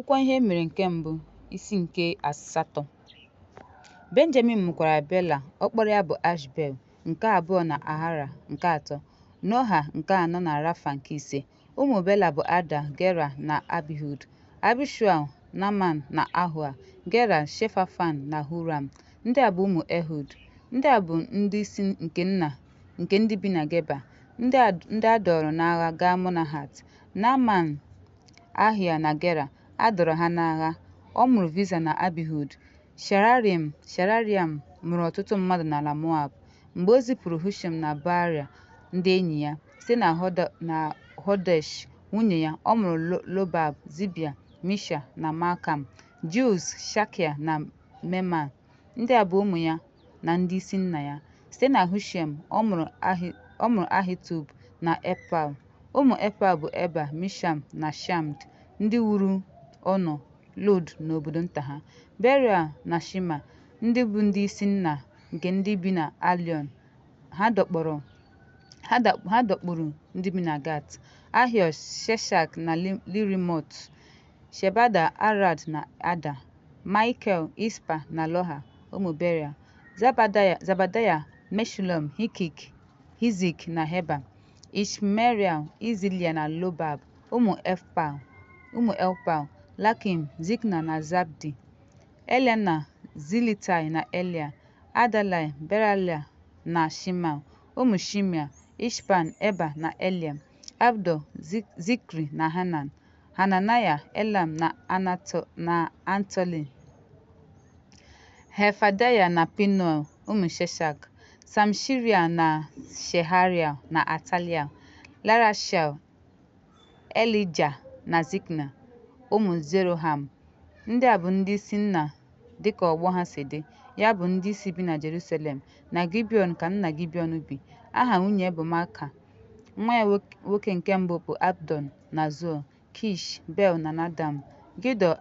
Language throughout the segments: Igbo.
Akụkọ ihe mere nke mbụ, isi nke asatọ. Benjamin mụkwara Bela, ọkpara ya bụ Ashbel, nke abụọ na Ahara, nke atọ, Noha, nke anọ na Rafa, nke ise. Ụmụ Bela bụ Ada, Gera na Abihud, Abishua, Naman na Ahua, Gera, Shefafan na Huram. Ndị a bụ ụmụ Ehud. Ndị a bụ ndị isi nke ndị bi na Geba, ndị a dọrọ n'agha gaa Monahat. Naman, Ahia na Gera a dọrọ ha n'agha. Ọ mụrụ Viza na Abihud. Sharariam mụrụ ọtụtụ mmadụ n'ala Moab. Mgbe o zipụrụ Hushem na Baara ndị enyi ya site na Hodesh nwunye ya, ọ mụrụ Lobab, Zibia, Misha na Malkam, Jeuz, Shakia na Meman. Ndị a bụ ụmụ ya na ndị isi nna ya. Site na Hushem ọ mụrụ Ahitub na Epal. Ụmụ Epal bụ Eba, Misham na Shamd, ndị wuru Ono, Lod na obodo nta ha. Beria na Shima, ndị bụ ndị isi nna nke ndị bi na Alion. Ha dọkpụrụ ndị bi na Gat. Ahios, Sheshak na Lirimot, Shebada, Arad na Ada, Michael, Ispa na Loha. Ụmụ Beria: Zabadaya, Meshulam, Hizik na Heba, Ishmeriel, Izilia na Lobab. Ụmụ Elpal: Lakim, Zikna na Zabdi, Elena, Zilitai na Elia, Adalai, Beralia na Shimal. Ụmụ Shimea: Ishpan, Eba na Eliam, Abdo, Zikri na Hanan, Hananaya, Elam na Antoli, Hefadaya na Pinuel. Ụmụ Sheshak: Samshiria na Sheharia na Atalia, Larashel, Elija na Zikna. Ụmụ Zeroham: ndị a bụ ndị isi nna dịka ọgbọ ha si dị, ya bụ ndị isi bi na Jerusalem. Na Gibeon ka nna Gibeon bi. Aha nwunye bụ Maaka. Nwa ya nwoke nke mbụ bụ Abdon na Zoa, Kish, Bel na Nadam, Gido,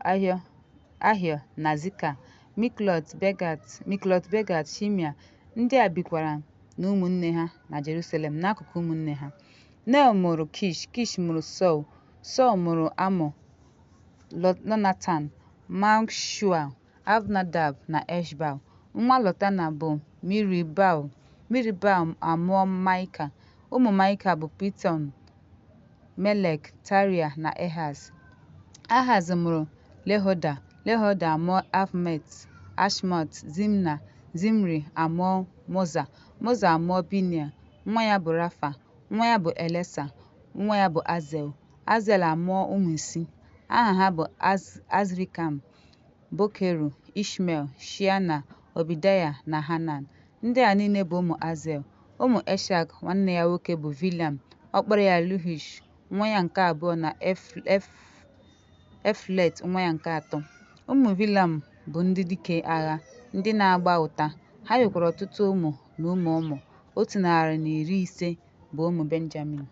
Ahio na Zika, Miklot Begat, Shimea. Ndị a bikwara na ụmụnne ha na Jerusalem n'akụkụ ụmụnne ha. Nel mụrụ Kish, Kish mụrụ Saul, Saul mụrụ Amọ, Lonatan, Malkshua, Abnadab na Eshbal. Nwa Lotana bụ Miribaal amụọ Maịka. Ụmụ Maịka bụ Piton, Melek, Taria na Ehaz. Ahaz mụrụ Lehoda, Lehoda amụọ Afmet, Ashmot, Zimna, Zimri amụọ Moza, Moza amụọ Binea. Nwa ya bụ Rafa, nwa ya bụ Elesa, nwa ya bụ Azel. Azel amụọ ụmụ isii. Aha ha bụ Azrikam, Bokeru, Ishmael, Shiana, Obidaya na Hanan. Ndị a niile bụ ụmụ Azel. Ụmụ Eshak nwanne ya nwoke bụ Vilam, ọkpara ya Luhish nwa ya nke abụọ na Eflet nwa ya nke atọ. Ụmụ Vilam bụ ndị dike agha, ndị na-agba ụta. Ha nwekwara ọtụtụ ụmụ na ụmụ. 150 bụ ụmụ Benjamin.